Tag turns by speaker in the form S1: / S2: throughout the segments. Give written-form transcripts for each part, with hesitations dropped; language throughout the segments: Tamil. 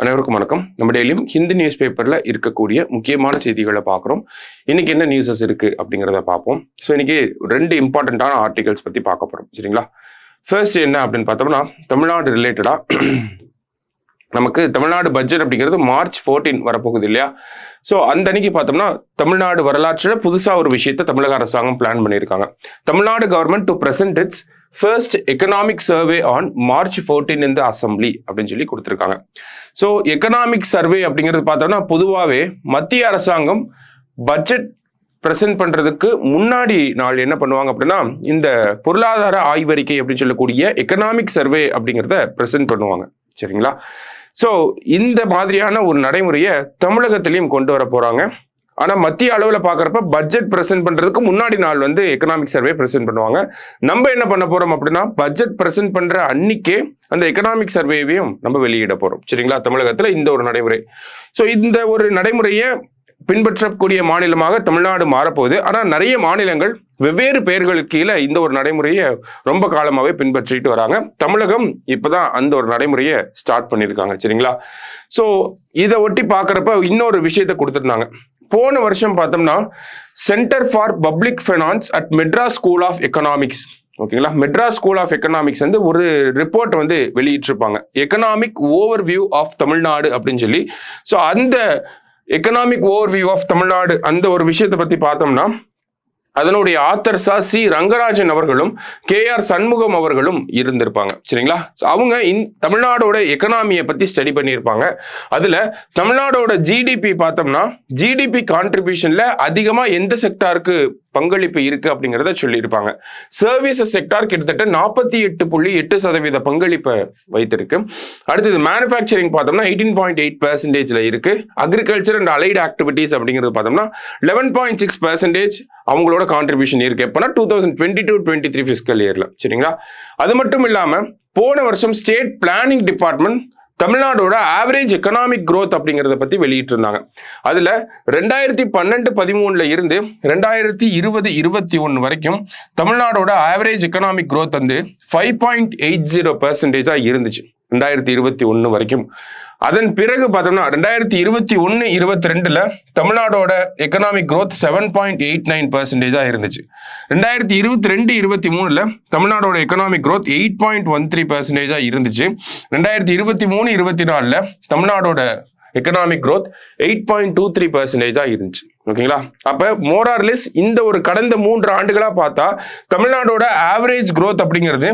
S1: அனைவருக்கும் வணக்கம். நம்ம டெய்லியும் ஹிந்தி நியூஸ் பேப்பர்ல இருக்கக்கூடிய முக்கியமான செய்திகளை பார்க்குறோம். இன்னைக்கு என்ன நியூஸஸ் இருக்கு அப்படிங்கிறத பார்ப்போம். ஸோ இன்னைக்கு 2 இம்பார்ட்டண்ட்டான ஆர்டிகல்ஸ் பத்தி பார்க்க போறோம். சரிங்களா? ஃபர்ஸ்ட் என்ன அப்படின்னு பார்த்தோம்னா, தமிழ்நாடு ரிலேட்டடா நமக்கு தமிழ்நாடு பட்ஜெட் அப்படிங்கிறது March 14 வரப்போகுது இல்லையா? ஸோ அந்த அன்னைக்கு பார்த்தோம்னா தமிழ்நாடு வரலாற்றில் புதுசாக ஒரு விஷயத்தை தமிழக அரசாங்கம் பிளான் பண்ணியிருக்காங்க. Tamil Nadu government to present it's first economic survey on March 14 in the assembly அப்படின்னு சொல்லி கொடுத்துருக்காங்க. ஸோ எக்கனாமிக் சர்வே அப்படிங்கிறது பார்த்தோம்னா பொதுவாகவே மத்திய அரசாங்கம் பட்ஜெட் பிரசன்ட் பண்றதுக்கு முன்னாடி நாள் என்ன பண்ணுவாங்க அப்படின்னா, இந்த பொருளாதார ஆய்வறிக்கை அப்படின்னு சொல்லக்கூடிய எக்கனாமிக் சர்வே அப்படிங்கிறத பிரசன்ட் பண்ணுவாங்க. சரிங்களா? ஸோ இந்த மாதிரியான ஒரு நடைமுறையை தமிழகத்திலையும் கொண்டு வர போறாங்க. ஆனா மத்திய அளவில் பார்க்குறப்ப பட்ஜெட் பிரசன்ட் பண்றதுக்கு முன்னாடி நாள் எக்கனாமிக் சர்வே பிரசன்ட் பண்ணுவாங்க. நம்ம என்ன பண்ண போறோம் அப்படின்னா, பட்ஜெட் பிரசன்ட் பண்ற அன்னைக்கே அந்த எக்கனாமிக் சர்வேவையும் நம்ம வெளியிட போறோம். சரிங்களா? தமிழகத்துல இந்த ஒரு நடைமுறை. ஸோ இந்த ஒரு நடைமுறையை பின்பற்றக்கூடிய மாநிலமாக தமிழ்நாடு மாறப்போகுது. ஆனா நிறைய மாநிலங்கள் வெவ்வேறு பெயர்களுக்கு கீழே இந்த ஒரு நடைமுறையை ரொம்ப காலமாகவே பின்பற்றிட்டு வராங்க. தமிழகம் இப்பதான் அந்த ஒரு நடைமுறையை ஸ்டார்ட் பண்ணியிருக்காங்க. சரிங்களா? ஸோ இதை ஒட்டி பார்க்குறப்ப இன்னொரு விஷயத்தை கொடுத்துருந்தாங்க. போன வருஷம் பார்த்தோம்னா centre for public finance at Madras school of economics, ஓகேங்களா, மெட்ராஸ் ஸ்கூல் ஆஃப் எக்கனாமிக்ஸ் ஒரு ரிப்போர்ட் வெளியிட்டிருப்பாங்க, economic overview of Tamil Nadu அப்படின்னு சொல்லி. ஸோ அந்த economic overview of Tamil Nadu அந்த ஒரு விஷயத்தை பத்தி பார்த்தோம்னா, அதனுடைய ஆத்தர்ஸா சி ரங்கராஜன் அவர்களும் KR சண்முகம் அவர்களும் இருந்திருப்பாங்க. சரிங்களா? அவங்க தமிழ்நாடோட எக்கனாமியை பத்தி ஸ்டடி பண்ணியிருப்பாங்க. அதுல தமிழ்நாடோட ஜிடிபி பார்த்தோம்னா, ஜிடிபி கான்ட்ரிபியூஷன்ல அதிகமா எந்த செக்டாருக்கு பங்களிப்பு இருக்கு அப்படிங்கிறத சொல்லியிருப்பாங்க. சர்வீசஸ் செக்டார் கிட்டத்தட்ட 48.8% பங்களிப்பை வைத்திருக்கு. அடுத்தது மேனுஃபேக்சரிங் பார்த்தோம்னா 18.8% இருக்கு. அக்ரிகல்ச்சர் அண்ட் அலைடு ஆக்டிவிட்டிஸ் அப்படிங்கிறது பார்த்தோம்னா 11.6% அவங்களோட கான்ட்ரிபியூஷன் இருக்கு. எப்பனா 2022-23 ஃபிஸ்கல் இயர்ல. சரிங்களா? அது மட்டும் இல்லாம போன வருஷம் ஸ்டேட் பிளானிங் டிபார்ட்மெண்ட் தமிழ்நாடோட ஆவரேஜ் எக்கனாமிக் growth அப்படிங்கிறத பத்தி வெளியிட்டு இருந்தாங்க. அதுல 2012-13 இருந்து 2020-21 வரைக்கும் தமிழ்நாடோட ஆவரேஜ் எக்கனாமிக் growth 5.80% இருந்துச்சு 2021 வரைக்கும். அதன் பிறகு பார்த்தோம்னா 2021-22 தமிழ்நாடோட எக்கனாமிக் growth 7.89% இருந்துச்சு. 2022-23 தமிழ்நாடோட எக்கனாமிக் growth 8.13% இருந்துச்சு. 2023-24 தமிழ்நாடோட எக்கனாமிக் growth 8.23% இருந்துச்சு. ஓகேங்களா? அப்ப மோரார்லெஸ் இந்த ஒரு கடந்த 3 ஆண்டுகளா பார்த்தா தமிழ்நாடோட ஆவரேஜ் growth அப்படிங்கிறது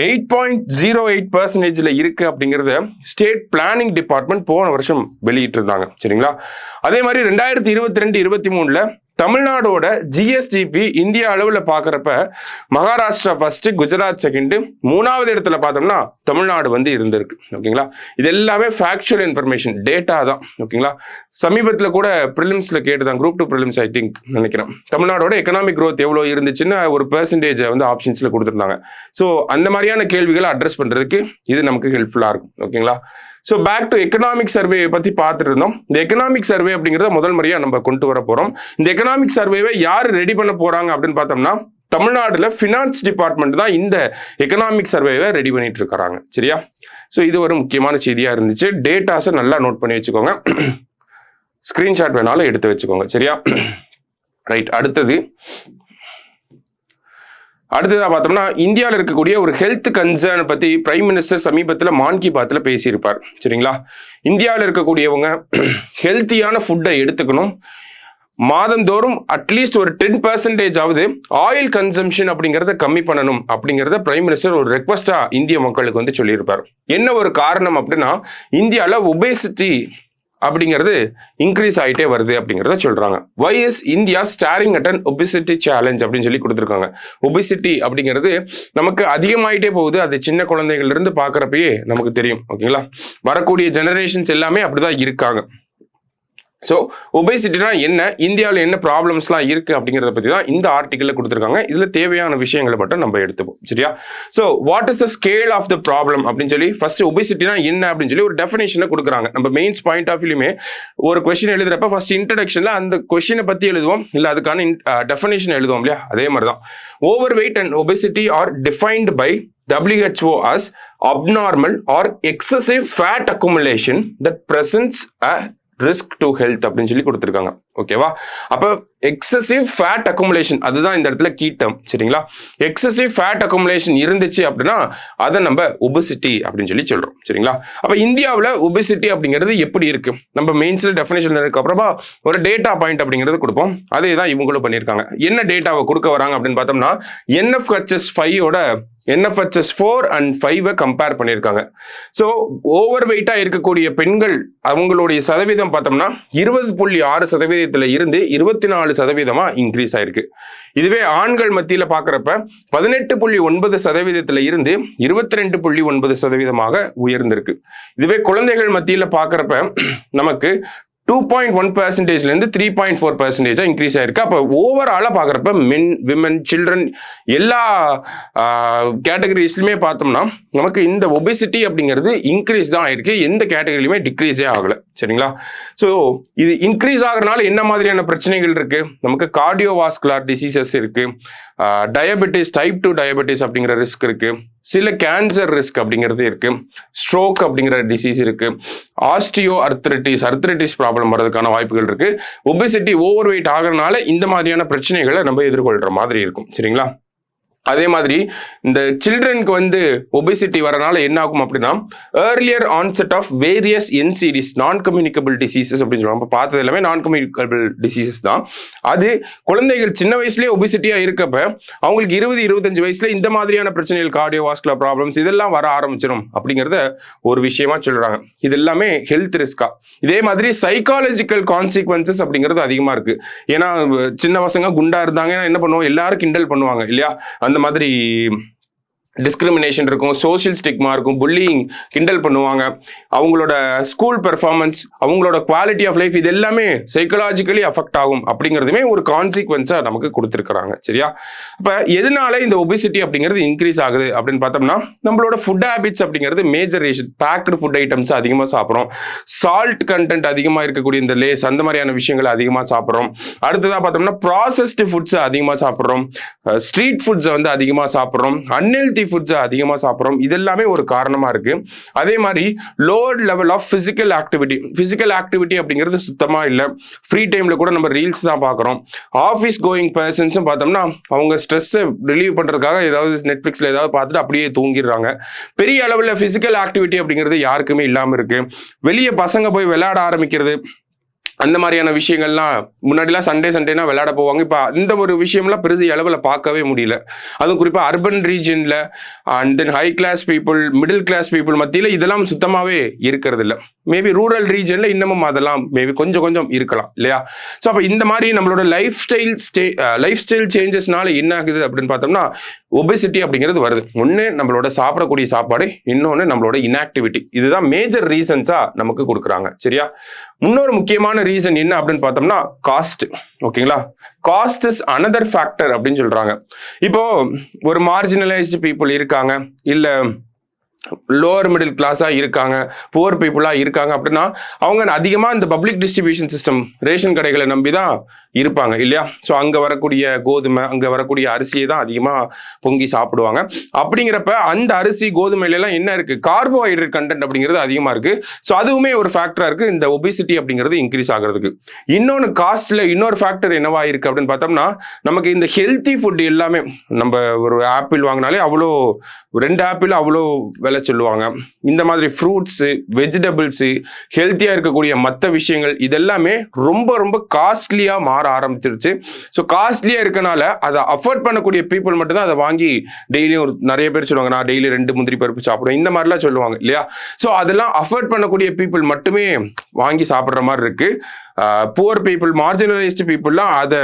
S1: 8.08% இருக்கு அப்படிங்கறத ஸ்டேட் பிளானிங் டிபார்ட்மெண்ட் போன வருஷம் வெளியிட்டு இருந்தாங்க. சரிங்களா? அதே மாதிரி 2022-23 தமிழ்நாடோட ஜிஎஸ்டிபி இந்தியா அளவில் பார்க்குறப்ப மகாராஷ்டிரா ஃபர்ஸ்ட், குஜராத் செகண்ட், 3வது இடத்துல பார்த்தோம்னா தமிழ்நாடு இருந்திருக்கு. ஓகேங்களா? இது எல்லாமே ஃபேக்சுவல் இன்ஃபர்மேஷன், டேட்டா தான். ஓகேங்களா? சமீபத்தில் கூட ப்ரிலிம்ஸ்ல கேட்டுதான், குரூப் 2 ப்ரிலிம்ஸ் ஐ திங்க் நினைக்கிறேன், தமிழ்நாடோட எக்கனாமிக் growth எவ்வளோ இருந்துச்சுன்னு ஒரு பெர்சன்டேஜை ஆப்ஷன்ஸ்ல கொடுத்துருந்தாங்க. ஸோ அந்த மாதிரியான கேள்விகளை அட்ரஸ் பண்றதுக்கு இது நமக்கு ஹெல்ப்ஃபுல்லா இருக்கும். ஓகேங்களா? So back to economic survey பத்தி பார்த்துட்டு இருந்தோம். இந்த எக்கனாமிக் சர்வே அப்படிங்கிறத முதல் முறையா நம்ம கொண்டு வர போறோம். இந்த எக்கனாமிக் சர்வேவை யார் ரெடி பண்ண போறாங்க அப்படின்னு பார்த்தோம்னா, தமிழ்நாடுல ஃபினான்ஸ் டிபார்ட்மெண்ட் தான் இந்த எக்கனாமிக் சர்வேவை ரெடி பண்ணிட்டு இருக்காங்க. சரியா? ஸோ இது ஒரு முக்கியமான செய்தியா இருந்துச்சு. டேட்டாஸை நல்லா நோட் பண்ணி வச்சுக்கோங்க, ஸ்கிரீன்ஷாட் வேணாலும் எடுத்து வச்சுக்கோங்க. சரியா? ரைட். அடுத்ததா பார்த்தோம்னா, இந்தியாவில் இருக்கக்கூடிய ஒரு ஹெல்த் கன்சர்ன் பத்தி பிரைம் மினிஸ்டர் சமீபத்தில் மான் கி பாத்ல பேசியிருப்பார். சரிங்களா? இந்தியாவில் இருக்கக்கூடியவங்க ஹெல்த்தியான ஃபுட்டை எடுத்துக்கணும், மாதந்தோறும் அட்லீஸ்ட் ஒரு 10% ஆவது ஆயில் கன்சம்ஷன் அப்படிங்கிறத கம்மி பண்ணணும் அப்படிங்கிறத பிரைம் மினிஸ்டர் ஒரு ரெக்வஸ்டா இந்திய மக்களுக்கு சொல்லியிருப்பார். என்ன ஒரு காரணம் அப்படின்னா, இந்தியாவில் ஒபேசிட்டி அப்படிங்கிறது இன்க்ரீஸ் ஆகிட்டே வருது அப்படிங்கிறத சொல்றாங்க. Why is India staring at an obesity challenge அப்படின்னு சொல்லி கொடுத்துருக்காங்க. ஒபிசிட்டி அப்படிங்கிறது நமக்கு அதிகமாயிட்டே போகுது. அது சின்ன குழந்தைகள்ல இருந்து பார்க்குறப்பயே நமக்கு தெரியும். ஓகேங்களா? வரக்கூடிய ஜெனரேஷன்ஸ் எல்லாமே அப்படிதான் இருக்காங்க. ஸோ ஒபேசிட்டினா என்ன, இந்தியாவில் என்ன ப்ராப்ளம்ஸ்லாம் இருக்கு அப்படிங்கிறத பற்றி தான் இந்த ஆர்டிக்கல்ல கொடுத்துருக்காங்க. இதில் தேவையான விஷயங்களை மட்டும் நம்ம எடுத்துப்போம். சரியா? So what is the scale of the problem அப்படின்னு சொல்லி ஃபர்ஸ்ட் ஒபேசிட்டினா என்ன அப்படின்னு சொல்லி ஒரு டெஃபினேஷனை கொடுக்குறாங்க. நம்ம மெயின்ஸ் பாயிண்ட் ஆஃப் வியூலுமே ஒரு கொஸ்டின் எழுதுறப்ப ஃபர்ஸ்ட் இன்ட்ரடக்ஷன்ல அந்த கொஸ்டினை பற்றி எழுதுவோம், இல்லை அதுக்கான டெஃபினேஷன் எழுதுவோம் இல்லையா? அதே மாதிரி தான் overweight and obesity are defined by WHO as abnormal or excessive fat accumulation that presents a risk to health அப்படின்னு சொல்லி கொடுத்துருக்காங்க. ஓகேவா? அப்போ எக்ஸசிவ் ஃபேட் அக்குமுலேஷன் அதுதான் இந்த இடத்துல கீ டேர்ம். சரிங்களா? எக்ஸசிவ் ஃபேட் அக்குமுலேஷன் இருந்துச்சு அப்படின்னா அதை நம்ம ஒபிசிட்டி அப்படின்னு சொல்லி சொல்றோம். சரிங்களா? அப்ப இந்தியாவில் ஒபிசிட்டி அப்படிங்கிறது எப்படி இருக்கு? நம்ம மெயின்ஸ்ல டெஃபினேஷன் இருக்கு. அப்புறமா ஒரு டேட்டா பாயிண்ட் அப்படிங்கிறது கொடுப்போம். அதே தான் இவங்களும் பண்ணியிருக்காங்க. என்ன டேட்டாவை கொடுக்க வராங்க அப்படின்னு பார்த்தோம்னா NFHS 5ஓட NFHS 4 and 5 கம்பேர் பண்ணியிருக்காங்க. ஸோ ஓவர் வெயிட்டா இருக்கக்கூடிய பெண்கள் அவங்களுடைய சதவீதம் பார்த்தோம்னா 20.6% இருந்து 24% இன்க்ரீஸ் ஆயிருக்கு. இதுவே ஆண்கள் மத்தியில பாக்குறப்ப 18.9% இருந்து 22.9% உயர்ந்திருக்கு. இதுவே குழந்தைகள் மத்தியில பாக்குறப்ப நமக்கு 2.1% இருந்து 3.4% இன்க்ரீஸ் ஆயிருக்கு. அப்போ ஓவராலா பாக்குறப்ப மென், விமன், சில்ட்ரன் எல்லா கேட்டகரிஸ்லுமே பார்த்தோம்னா நமக்கு இந்த ஒபிசிட்டி அப்படிங்கிறது இன்க்ரீஸ் தான் ஆயிருக்கு. எந்த கேட்டகரியிலுமே டிக்ரீஸே ஆகல. சரிங்களா? ஸோ இது இன்க்ரீஸ் ஆகிறதுனால என்ன மாதிரியான பிரச்சனைகள் இருக்கு? நமக்கு கார்டியோவாஸ்குலர் டிசீசஸ் இருக்கு, டயபெட்டிஸ், டைப் 2 டயபெட்டிஸ் அப்படிங்கிற ரிஸ்க் இருக்கு, சில கேன்சர் ரிஸ்க் அப்படிங்கிறது இருக்கு, ஸ்ட்ரோக் அப்படிங்கிற டிசீஸ் இருக்கு, ஆஸ்டியோ அர்த்ரைட்டிஸ் ப்ராப்ளம் வர்றதுக்கான வாய்ப்புகள் இருக்கு. ஒபிசிட்டி ஓவர் வெயிட் ஆகிறதுனால இந்த மாதிரியான பிரச்சனைகளை நம்ம எதிர்கொள்ற மாதிரி இருக்கும். சரிங்களா? அதே மாதிரி இந்த சில்ட்ரனுக்கு வந்து ஒபிசிட்டி வரனால என்ன ஆகும் அப்படின்னா earlier onset of various NCDs non communicable diseases அப்படின்னு சொல்லுவாங்க. நம்ம பார்த்தது எல்லாமே நான் கம்யூனிகபிள் டிசீசஸ் தான். அது குழந்தைகள் சின்ன வயசுலேயே ஒபிசிட்டியா இருக்கப்ப அவங்களுக்கு 20-25 வயசுல இந்த மாதிரியான பிரச்சனைகள், கார்டியோவாஸ்குலர் ப்ராப்ளம்ஸ் இதெல்லாம் வர ஆரம்பிச்சிடும் அப்படிங்கிறத ஒரு விஷயமா சொல்றாங்க. இது எல்லாமே ஹெல்த் ரிஸ்கா. இதே மாதிரி சைக்காலஜிக்கல் கான்சிக்வன்சஸ் அப்படிங்கிறது அதிகமா இருக்கு. ஏன்னா சின்ன பசங்க குண்டா இருந்தாங்கன்னா என்ன பண்ணுவோம், எல்லாரும் கிண்டல் பண்ணுவாங்க இல்லையா? அந்த மாதிரி டிஸ்கிரிமினேஷன் இருக்கும், சோஷியல் ஸ்டிக்மா இருக்கும், புல்லிங் கிண்டல் பண்ணுவாங்க. அவங்களோட ஸ்கூல் பெர்ஃபார்மன்ஸ், அவங்களோட குவாலிட்டி ஆஃப் லைஃப் இது எல்லாமே சைக்கலாஜிக்கலி அஃபெக்ட் ஆகும் அப்படிங்கிறதுமே ஒரு கான்சிக்வன்ஸா நமக்கு கொடுத்துருக்காங்க. சரியா? அப்ப எதனால இந்த ஒபிசிட்டி அப்படிங்கிறது இன்க்ரீஸ் ஆகுது அப்படின்னு பார்த்தோம்னா நம்மளோட ஃபுட் ஹேபிட்ஸ் அப்படிங்கிறது major reason. Packed food items அதிகமாக சாப்பிட்றோம், சால்ட் கண்டென்ட் அதிகமாக இருக்கக்கூடிய இந்த லேஸ் அந்த மாதிரியான விஷயங்களை அதிகமாக சாப்பிட்றோம். அடுத்ததாக பார்த்தோம்னா ப்ராசஸ்டு ஃபுட்ஸை அதிகமாக சாப்பிட்றோம், ஸ்ட்ரீட் ஃபுட்ஸை வந்து அதிகமாக சாப்பிட்றோம், அன்ஹெல்தி ஃபுட்ஸை அதிகமாக சாப்பிட்றோம். இது எல்லாமே ஒரு காரணமா இருக்கு. அதே மாதிரி lower level of physical activity அப்படிங்கிறது சுத்தமா இல்லை. ஃப்ரீ டைம்ல கூட நம்ம ரீல்ஸ் தான் பார்க்குறோம். ஆஃபீஸ் கோயிங் பர்சன்ஸும் பார்த்தோம்னா அவங்க ஸ்ட்ரெஸ்ஸை ரிலீவ் பண்றதுக்காக ஏதாவது நெட்ஃபிளிக்ஸ்ல ஏதாவது பார்த்துட்டு அப்படியே தூங்கிடுறாங்க. பெரிய அளவில் பிசிக்கல் ஆக்டிவிட்டி அப்படிங்கிறது யாருக்குமே இல்லாமல் இருக்கு. வெளியே பசங்க போய் விளையாட ஆரம்பிக்கிறது, அந்த மாதிரியான விஷயங்கள்லாம் முன்னாடிலாம் சண்டேனா விளையாட போவாங்க. இப்போ இந்த ஒரு விஷயம்லாம் பெருசு அளவில் பார்க்கவே முடியல. அதுவும் குறிப்பாக அர்பன் ரீஜனில் and then high class people, middle class people மத்தியில் இதெல்லாம் சுத்தமாகவே இருக்கிறது இல்லை. மேபி ரூரல் ரீஜனில் இன்னமும் அதெல்லாம் மேபி கொஞ்சம் இருக்கலாம் இல்லையா? ஸோ அப்போ இந்த மாதிரி நம்மளோட லைஃப் ஸ்டைல் சேஞ்சஸ்னால என்ன ஆகுது அப்படின்னு பார்த்தோம்னா ஒபிசிட்டி அப்படிங்கிறது வருது. ஒன்று நம்மளோட சாப்பிடக்கூடிய சாப்பாடு, இன்னொன்று நம்மளோட இன்ஆக்டிவிட்டி. இதுதான் மேஜர் ரீசன்ஸா நமக்கு கொடுக்குறாங்க. சரியா? இன்னொரு முக்கியமான ரீசன் என்ன அப்படின்னு பார்த்தோம்னா காஸ்ட். ஓகேங்களா? காஸ்ட் இஸ் அனதர் ஃபேக்டர் அப்படின்னு சொல்றாங்க. இப்போ ஒரு மார்ஜினலைஸ்டு பீப்புள் இருக்காங்க, இல்ல லோவர் மிடில் கிளாஸா இருக்காங்க, புவர் பீப்புளா இருக்காங்க அப்படின்னா அவங்க அதிகமா இந்த பப்ளிக் டிஸ்ட்ரிபியூஷன் சிஸ்டம், ரேஷன் கடைகளை நம்பி தான் இருப்பாங்க இல்லையா? ஸோ அங்க வரக்கூடிய கோதுமை, அங்க வரக்கூடிய அரிசியை தான் அதிகமா பொங்கி சாப்பிடுவாங்க. அப்படிங்கிறப்ப அந்த அரிசி கோதுமையில எல்லாம் என்ன இருக்கு, கார்போஹைட்ரேட் கண்டென்ட் அப்படிங்கிறது அதிகமா இருக்கு. ஸோ அதுவுமே ஒரு ஃபேக்டரா இருக்கு இந்த ஒபிசிட்டி அப்படிங்கிறது இன்க்ரீஸ் ஆகிறதுக்கு. இன்னொன்று காஸ்ட்ல இன்னொரு ஃபேக்டர் என்னவா இருக்கு அப்படின்னு பார்த்தோம்னா நமக்கு இந்த ஹெல்த்தி ஃபுட் எல்லாமே, நம்ம ஒரு ஆப்பிள் வாங்கினாலே அவ்வளோ 2 ஆப்பிள் அவ்வளோ விலை சொல்லுவாங்க. இந்த மாதிரி ஃப்ரூட்ஸு, வெஜிடபிள்ஸு, ஹெல்த்தியா இருக்கக்கூடிய மற்ற விஷயங்கள் இதெல்லாமே ரொம்ப காஸ்ட்லியா மாற ஆரம்பிச்சிருச்சு. ஸோ காஸ்ட்லியா இருக்கனால அதை அஃபோர்ட் பண்ணக்கூடிய பீப்புள் மட்டும் தான் அதை வாங்கி டெய்லியும் நிறைய பேர் சொல்லுவாங்க, நான் டெய்லி 2 முந்திரி பருப்பு சாப்பிடுவேன், இந்த மாதிரிலாம் சொல்லுவாங்க இல்லையா? ஸோ அதெல்லாம் அஃபோர்ட் பண்ணக்கூடிய பீப்புள் மட்டுமே வாங்கி சாப்பிட்ற மாதிரி இருக்கு. புவர் பீப்புள், மார்ஜினலைஸ்டு பீப்புள்லாம் அதை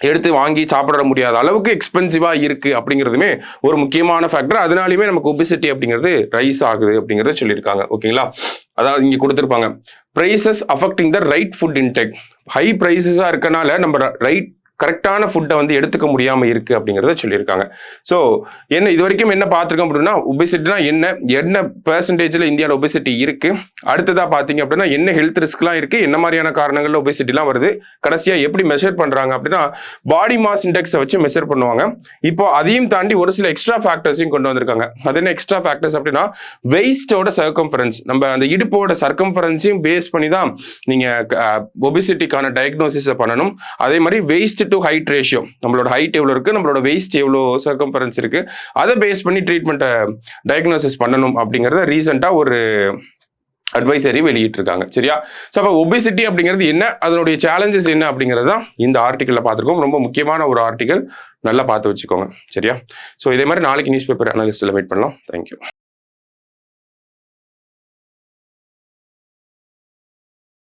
S1: எடுத்து வாங்கி சாப்பிட முடியாத அளவுக்கு எக்ஸ்பென்சிவா இருக்கு அப்படிங்கிறதுமே ஒரு முக்கியமான ஃபேக்டர். அதனாலுமே நமக்கு ஒபிசிட்டி அப்படிங்கிறது ரைஸ் ஆகுது அப்படிங்கிறத சொல்லியிருக்காங்க. ஓகேங்களா? அதாவது இங்க கொடுத்துருப்பாங்க prices affecting the right food intake. High பிரைசஸா இருக்கனால நம்ம ரைட் கரெக்டான ஃபுட்டை வந்து எடுத்துக்க முடியாமல் இருக்குது அப்படிங்கிறத சொல்லியிருக்காங்க. ஸோ என்ன இது வரைக்கும் என்ன பார்த்துருக்கோம் அப்படின்னா, ஒபிசிட்டினா என்ன பெர்சன்டேஜில் இந்தியாவில் ஒபிசிட்டி இருக்குது, அடுத்ததாக பார்த்தீங்க அப்படின்னா என்ன ஹெல்த் ரிஸ்க்லாம் இருக்குது, என்ன மாதிரியான காரணங்களில் ஒபிசிட்டிலாம் வருது, கடைசியாக எப்படி மெஷர் பண்ணுறாங்க அப்படின்னா பாடி மாஸ் இண்டெக்ஸை வச்சு மெஷர் பண்ணுவாங்க. இப்போ அதையும் தாண்டி ஒரு சில எக்ஸ்ட்ரா ஃபேக்டர்ஸையும் கொண்டு வந்திருக்காங்க. அது என்ன எக்ஸ்ட்ரா ஃபேக்டர்ஸ் அப்படின்னா வெயிஸ்டோட சர்க்கம்ஃபரன்ஸ், நம்ம அந்த இடுப்போட சர்க்கம்ஃபரன்ஸையும் பேஸ் பண்ணி தான் நீங்கள் ஒபிசிட்டிக்கான டயக்னோசிஸை பண்ணணும். அதே மாதிரி வெயிஸ்ட் டு ஹைட் ரேஷியோ, நம்மளோட ஹைட் எவ்வளோ இருக்குது, நம்மளோட வெயிஸ்ட் எவ்வளோ சர்க்கம்ஃபரன்ஸ் இருக்குது, அதை பேஸ் பண்ணி ட்ரீட்மெண்ட்டை டயக்னோசிஸ் பண்ணணும் அப்படிங்கிறத ரீசெண்டாக ஒரு அட்வைசரி வெளியிட்டிருக்காங்க. சரியா? ஸோ அப்போ ஒபிசிட்டி அப்படிங்கிறது என்ன, அதனுடைய சேலஞ்சஸ் என்ன அப்படிங்கிறது தான் இந்த ஆர்டிக்கலில் பார்த்துருக்கோம். ரொம்ப முக்கியமான ஒரு ஆர்டிக்கல், நல்லா பார்த்து வச்சுக்கோங்க. சரியா? ஸோ இதே மாதிரி நாளைக்கு நியூஸ் பேப்பர் அனாலிஸ்டில் மீட் பண்ணலாம். தேங்க்யூ.